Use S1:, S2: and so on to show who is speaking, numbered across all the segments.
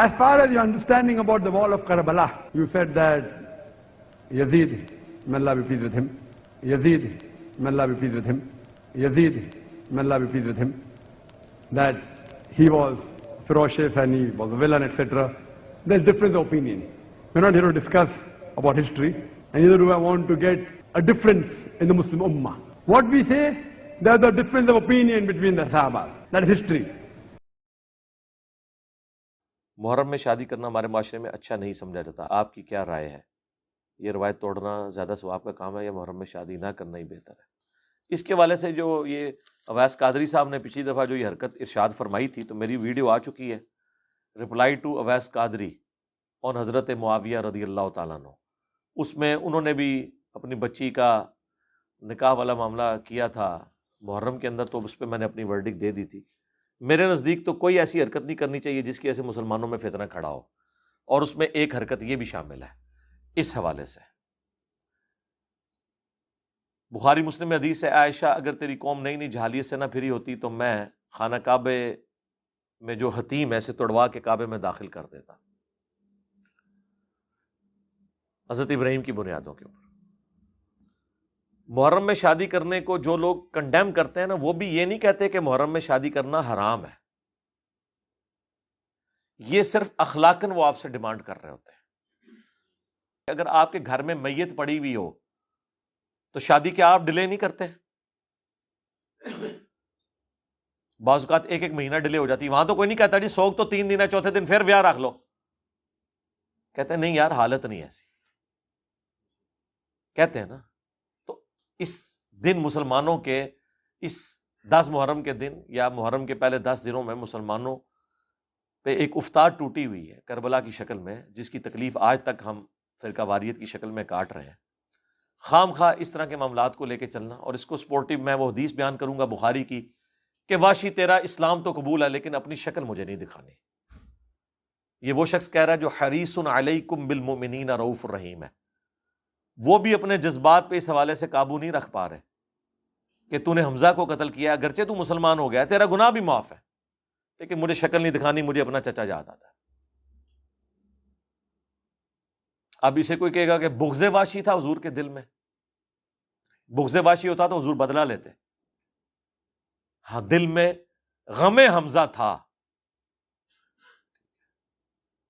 S1: As far as your understanding about the wall of Karbala, you said that Yazid, may Allah be pleased with him, Yazid, may Allah be pleased with him, Yazid, may Allah be pleased with him, that he was ferocious and he was a villain, etc. There's difference of opinion. We're not here to discuss about history, and neither do I want to get a difference in the Muslim Ummah. What we say, there's a difference of opinion between the Sahabas. That is history.
S2: محرم میں شادی کرنا ہمارے معاشرے میں اچھا نہیں سمجھا جاتا، آپ کی کیا رائے ہے؟ یہ روایت توڑنا زیادہ ثواب کا کام ہے یا محرم میں شادی نہ کرنا ہی بہتر ہے؟ اس کے حوالے سے جو یہ اویس قادری صاحب نے پچھلی دفعہ جو یہ حرکت ارشاد فرمائی تھی، تو میری ویڈیو آ چکی ہے، رپلائی ٹو اویس قادری آن حضرت معاویہ رضی اللہ تعالیٰ عنہ. اس میں انہوں نے بھی اپنی بچی کا نکاح والا معاملہ کیا تھا محرم کے اندر، تو اس پہ میں نے اپنی ورڈک دے دی تھی. میرے نزدیک تو کوئی ایسی حرکت نہیں کرنی چاہیے جس کی وجہ سے مسلمانوں میں فتنہ کھڑا ہو، اور اس میں ایک حرکت یہ بھی شامل ہے. اس حوالے سے بخاری مسلم میں حدیث ہے، عائشہ اگر تیری قوم نئی نئی جہالیت سے نہ پھری ہوتی تو میں خانہ کعبے میں جو حتیم ہے اسے توڑوا کے کعبے میں داخل کر دیتا، حضرت ابراہیم کی بنیادوں کے اوپر. محرم میں شادی کرنے کو جو لوگ کنڈیم کرتے ہیں نا، وہ بھی یہ نہیں کہتے کہ محرم میں شادی کرنا حرام ہے، یہ صرف اخلاقاً وہ آپ سے ڈیمانڈ کر رہے ہوتے ہیں. اگر آپ کے گھر میں میت پڑی ہوئی ہو تو شادی کیا آپ ڈیلے نہیں کرتے؟ بعض اوقات ایک ایک مہینہ ڈیلے ہو جاتی، وہاں تو کوئی نہیں کہتا جی سوگ تو 3 دن ہے، چوتھے دن پھر بیاہ رکھ لو. کہتے ہیں نہیں یار حالت نہیں ایسی، کہتے ہیں نا. تو اس دن مسلمانوں کے اس 10 محرم کے دن یا محرم کے پہلے 10 دنوں میں مسلمانوں پہ ایک افتاد ٹوٹی ہوئی ہے کربلا کی شکل میں، جس کی تکلیف آج تک ہم فرقہ واریت کی شکل میں کاٹ رہے ہیں. خام خواہ اس طرح کے معاملات کو لے کے چلنا، اور اس کو سپورٹیو میں وہ حدیث بیان کروں گا بخاری کی کہ واشی تیرا اسلام تو قبول ہے لیکن اپنی شکل مجھے نہیں دکھانی. یہ وہ شخص کہہ رہا ہے جو حریص علیکم بالمؤمنین رؤوف الرحیم ہے، وہ بھی اپنے جذبات پہ اس حوالے سے قابو نہیں رکھ پا رہے کہ تو نے حمزہ کو قتل کیا، اگرچہ تو مسلمان ہو گیا، تیرا گناہ بھی معاف ہے، لیکن مجھے شکل نہیں دکھانی، مجھے اپنا چچا یاد آتا ہے. اب اسے کوئی کہے گا کہ بغض واشی تھا حضور کے دل میں، بغض واشی ہوتا تو حضور بدلہ لیتے. ہاں دل میں غم حمزہ تھا،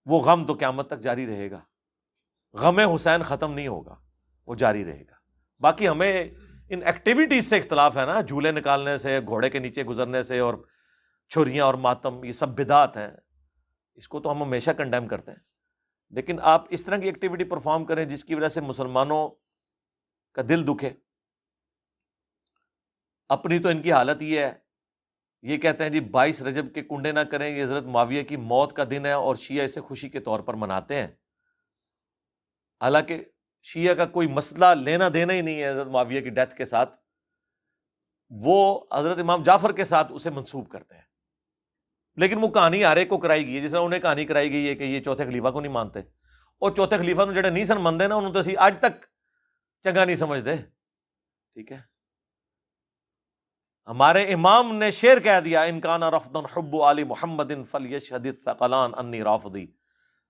S2: وہ غم تو قیامت تک جاری رہے گا. غم حسین ختم نہیں ہوگا، وہ جاری رہے گا. باقی ہمیں ان ایکٹیویٹیز سے اختلاف ہے نا، جھولے نکالنے سے، گھوڑے کے نیچے گزرنے سے، اور چھریاں اور ماتم، یہ سب بدعت ہیں، اس کو تو ہم ہمیشہ کنڈیم کرتے ہیں. لیکن آپ اس طرح کی ایکٹیویٹی پرفارم کریں جس کی وجہ سے مسلمانوں کا دل دکھے. اپنی تو ان کی حالت یہ ہے، یہ کہتے ہیں جی 22 رجب کے کنڈے نہ کریں، یہ حضرت معاویہ کی موت کا دن ہے اور شیعہ اسے خوشی کے طور پر مناتے ہیں. حالانکہ شیعہ کا کوئی مسئلہ لینا دینا ہی نہیں ہے حضرت معاویہ کی ڈیتھ کے ساتھ، وہ حضرت امام جعفر کے ساتھ اسے منسوب کرتے ہیں. لیکن وہ کہانی ہر ایک کو کرائی گئی ہے، جس طرح انہیں کہانی کرائی گئی ہے کہ یہ چوتھے خلیفہ کو نہیں مانتے، اور چوتھے خلیفہ نو جڑے نہیں سن منتے نا انہوں تو اسی آج تک چنگا نہیں سمجھتے. ٹھیک ہے، ہمارے امام نے شعر کہہ دیا، ان کان رفضا حب آل محمد فلیشہد الثقلان انی رافضی.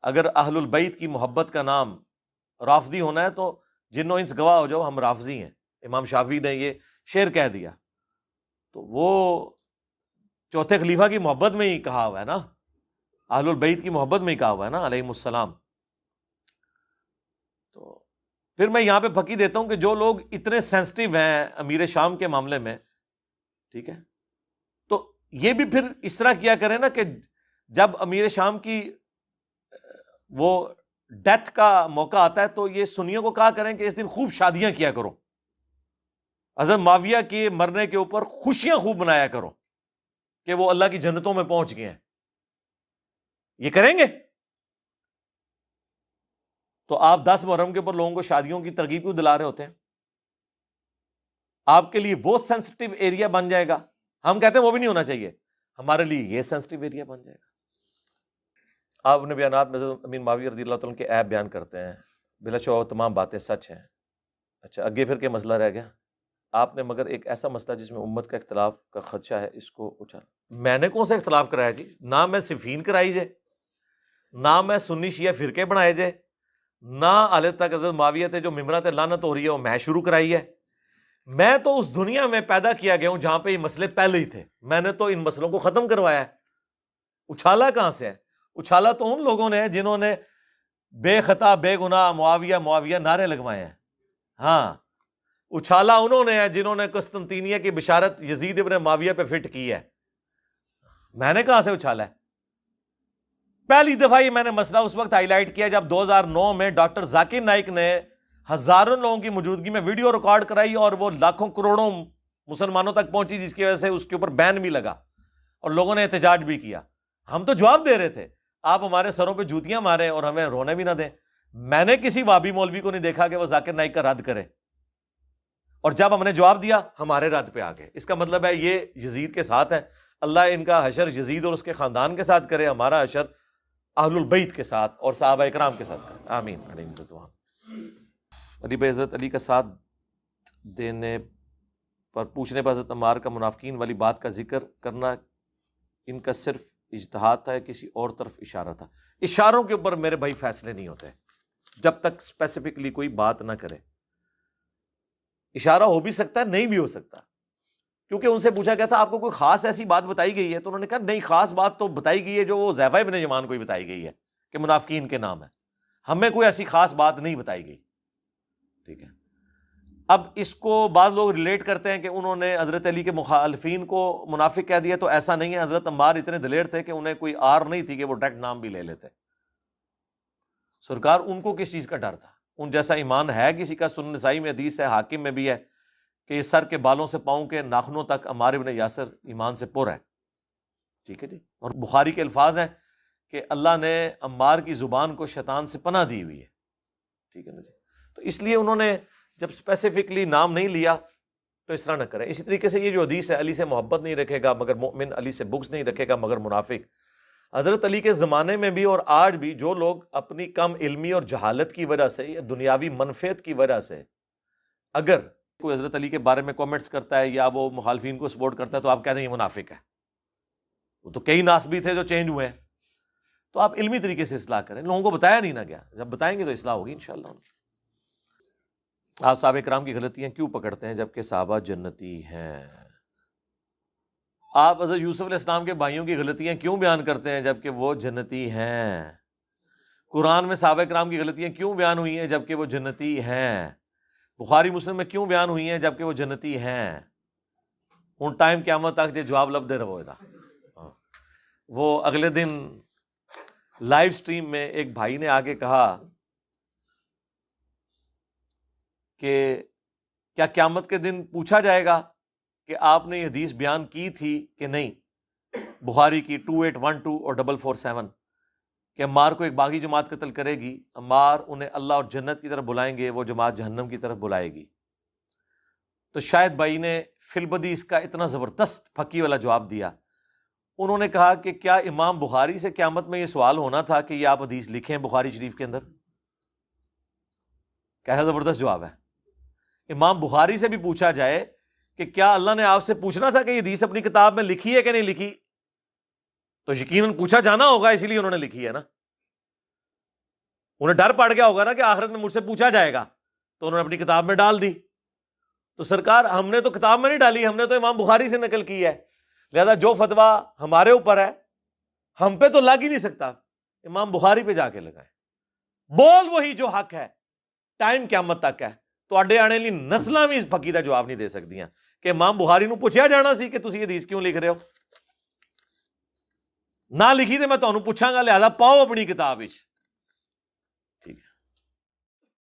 S2: اگر اہل البیت کی محبت کا نام رافضی ہونا ہے تو جنوں انس گواہ ہو جاؤ ہم رافضی ہیں. امام شافعی نے یہ شعر کہہ دیا، تو وہ چوتھے خلیفہ کی محبت میں ہی کہا ہوا ہے نا، اہل البیت کی محبت میں ہی کہا ہوا ہے نا علیہم السلام. تو پھر میں یہاں پہ پھکی دیتا ہوں کہ جو لوگ اتنے سینسٹیو ہیں امیر شام کے معاملے میں، ٹھیک ہے، تو یہ بھی پھر اس طرح کیا کریں نا کہ جب امیر شام کی وہ ڈیتھ کا موقع آتا ہے تو یہ سنیوں کو کہا کریں کہ اس دن خوب شادیاں کیا کرو، حضرت معاویہ کے مرنے کے اوپر خوشیاں خوب منایا کرو کہ وہ اللہ کی جنتوں میں پہنچ گئے ہیں. یہ کریں گے تو آپ 10 محرم کے اوپر لوگوں کو شادیوں کی ترغیب کیوں دلا رہے ہوتے ہیں؟ آپ کے لیے وہ سینسٹیو ایریا بن جائے گا. ہم کہتے ہیں وہ بھی نہیں ہونا چاہیے، ہمارے لیے یہ سینسٹیو ایریا بن جائے گا. آپ اپنے بیانات میں حضرت امیر معاویہ رضی اللہ تعالیٰ کے عیب بیان کرتے ہیں، بلا شبہ وہ تمام باتیں سچ ہیں. اچھا، آگے پھر کیا مسئلہ رہ گیا؟ آپ نے مگر ایک ایسا مسئلہ جس میں امت کا اختلاف کا خدشہ ہے اس کو اچھالا. میں نے کون سا اختلاف کرایا جی؟ نہ میں صفین کرائی جے، نہ میں سنی شیعہ فرقے بنائے جے، نہ حالت تک حضرت معاویہ تے جو ممبرات لعنت ہو رہی ہے وہ میں شروع کرائی ہے. میں تو اس دنیا میں پیدا کیا گیا ہوں جہاں پہ یہ مسئلے پہلے ہی تھے. میں نے تو ان مسئلوں کو ختم کروایا ہے. اچھالا کہاں سے ہے؟ اچھالا تو ان لوگوں نے جنہوں نے بے خطا بے گناہ معاویہ معاویہ نعرے لگوائے ہیں. ہاں، اچھالا انہوں نے ہے جنہوں نے قسطنطینیہ کی بشارت یزید ابن معاویہ پہ فٹ کی ہے. میں نے کہاں سے اچھالا ہے؟ پہلی دفعہ یہ میں نے مسئلہ اس وقت ہائی لائٹ کیا جب 2009 میں ڈاکٹر ذاکر نائک نے ہزاروں لوگوں کی موجودگی میں ویڈیو ریکارڈ کرائی اور وہ لاکھوں کروڑوں مسلمانوں تک پہنچی، جس کی وجہ سے اس کے اوپر بین بھی لگا اور لوگوں نے احتجاج بھی کیا. ہم تو جواب دے رہے تھے، آپ ہمارے سروں پہ جوتیاں ماریں اور ہمیں رونے بھی نہ دیں. میں نے کسی وابی مولوی کو نہیں دیکھا کہ وہ ذاکر نائک کا رد کرے، اور جب ہم نے جواب دیا ہمارے رد پہ آ گئے. اس کا مطلب ہے یہ یزید کے ساتھ ہیں. اللہ ان کا حشر یزید اور اس کے خاندان کے ساتھ کرے، ہمارا حشر اہل البیت کے ساتھ اور صحابہ اکرام کے ساتھ کرے. آمین. علی بھائی، حضرت علی کا ساتھ دینے پر پوچھنے پر حضرت عمار کا منافقین والی بات کا ذکر کرنا ان کا صرف اجتہاد تھا یا کسی اور طرف اشارہ تھا؟ اشاروں کے اوپر میرے بھائی فیصلے نہیں ہوتے جب تک اسپیسیفکلی کوئی بات نہ کرے. اشارہ ہو بھی سکتا ہے، نہیں بھی ہو سکتا، کیونکہ ان سے پوچھا گیا تھا آپ کو کوئی خاص ایسی بات بتائی گئی ہے، تو انہوں نے کہا نہیں، خاص بات تو بتائی گئی ہے جو وہ حذیفہ ابن یمان کو ہی بتائی گئی ہے کہ منافقین کے نام ہے. ہمیں کوئی ایسی خاص بات نہیں بتائی گئی. ٹھیک ہے. اب اس کو بعض لوگ ریلیٹ کرتے ہیں کہ انہوں نے حضرت علی کے مخالفین کو منافق کہہ دیا، تو ایسا نہیں ہے. حضرت عمار اتنے دلیر تھے کہ انہیں کوئی آر نہیں تھی کہ وہ ڈائریکٹ نام بھی لے لیتے. سرکار ان کو کس چیز کا ڈر تھا؟ ان جیسا ایمان ہے کسی کا؟ سنن نسائی میں حدیث ہے، حاکم میں بھی ہے کہ یہ سر کے بالوں سے پاؤں کے ناخنوں تک عمار ابن یاسر ایمان سے پر ہے. ٹھیک ہے جی. اور بخاری کے الفاظ ہیں کہ اللہ نے عمار کی زبان کو شیطان سے پناہ دی ہوئی ہے. ٹھیک ہے نا جی. تو اس لیے انہوں نے جب اسپیسیفکلی نام نہیں لیا تو اس طرح نہ کریں. اسی طریقے سے یہ جو حدیث ہے علی سے محبت نہیں رکھے گا مگر مومن، علی سے بغض نہیں رکھے گا مگر منافق. حضرت علی کے زمانے میں بھی اور آج بھی جو لوگ اپنی کم علمی اور جہالت کی وجہ سے یا دنیاوی منفعت کی وجہ سے اگر کوئی حضرت علی کے بارے میں کامنٹس کرتا ہے یا وہ مخالفین کو سپورٹ کرتا ہے تو آپ کہتے ہیں یہ منافق ہے. وہ تو کئی ناس بھی تھے جو چینج ہوئے ہیں. تو آپ علمی طریقے سے اصلاح کریں. لوگوں کو بتایا نہیں نہ گیا، جب بتائیں گے تو اصلاح ہوگی انشاءاللہ. آپ صحابہ کرام کی غلطیاں کیوں پکڑتے ہیں جبکہ صحابہ جنتی ہیں؟ آپ حضرت یوسف علیہ السلام کے بھائیوں کی غلطیاں کیوں بیان کرتے ہیں جبکہ وہ جنتی ہیں؟ قرآن میں صحابہ کرام کی غلطیاں کیوں بیان ہوئی ہیں جبکہ وہ جنتی ہیں؟ بخاری مسلم میں کیوں بیان ہوئی ہیں جبکہ وہ جنتی ہیں؟ ان ٹائم قیامت تک جو جواب لب دے رہا تھا. وہ اگلے دن لائیو سٹریم میں ایک بھائی نے آگے کہا کہ کیا قیامت کے دن پوچھا جائے گا کہ آپ نے یہ حدیث بیان کی تھی کہ نہیں؟ بخاری کی 2812 اور 447 کہ عمار کو ایک باغی جماعت قتل کرے گی، عمار انہیں اللہ اور جنت کی طرف بلائیں گے، وہ جماعت جہنم کی طرف بلائے گی. تو شاید بھائی نے فی البدی اس کا اتنا زبردست پھکی والا جواب دیا. انہوں نے کہا کہ کیا امام بخاری سے قیامت میں یہ سوال ہونا تھا کہ یہ آپ حدیث لکھیں بخاری شریف کے اندر؟ کیسا زبردست جواب ہے. امام بخاری سے بھی پوچھا جائے کہ کیا اللہ نے آپ سے پوچھنا تھا کہ یہ حدیث اپنی کتاب میں لکھی ہے کہ نہیں لکھی، تو یقیناً پوچھا جانا ہوگا، اسی لیے انہوں نے لکھی ہے نا. انہیں ڈر پڑ گیا ہوگا نا کہ آخرت میں مجھ سے پوچھا جائے گا، تو انہوں نے اپنی کتاب میں ڈال دی. تو سرکار ہم نے تو کتاب میں نہیں ڈالی، ہم نے تو امام بخاری سے نقل کی ہے، لہذا جو فتویٰ ہمارے اوپر ہے ہم پہ تو لگ ہی نہیں سکتا، امام بخاری پہ جا کے لگائیں. بول وہی جو حق ہے، ਟਾਈਮ ਕਿਆਮਤ ਤੱਕ ਹੈ, ਤੁਹਾਡੇ ਆਉਣ ਵਾਲੀ ਨਸਲਾਂ ਵੀ ਇਸ ਫੱਕੀ ਦਾ ਜਵਾਬ ਨਹੀਂ ਦੇ ਸਕਦੀਆਂ ਕਿ ਇਮਾਮ ਬੁਖਾਰੀ ਨੂੰ ਪੁੱਛਿਆ ਜਾਣਾ ਸੀ ਕਿ ਤੁਸੀਂ ਹਦੀਸ ਕਿਉਂ ਲਿਖ ਰਹੇ ਹੋ। ਨਾ ਲਿਖੀ ਤੇ ਮੈਂ ਤੁਹਾਨੂੰ ਪੁੱਛਾਂਗਾ, ਲਿਹਾਜ਼ਾ ਪਾਓ ਆਪਣੀ ਕਿਤਾਬ ਵਿੱਚ।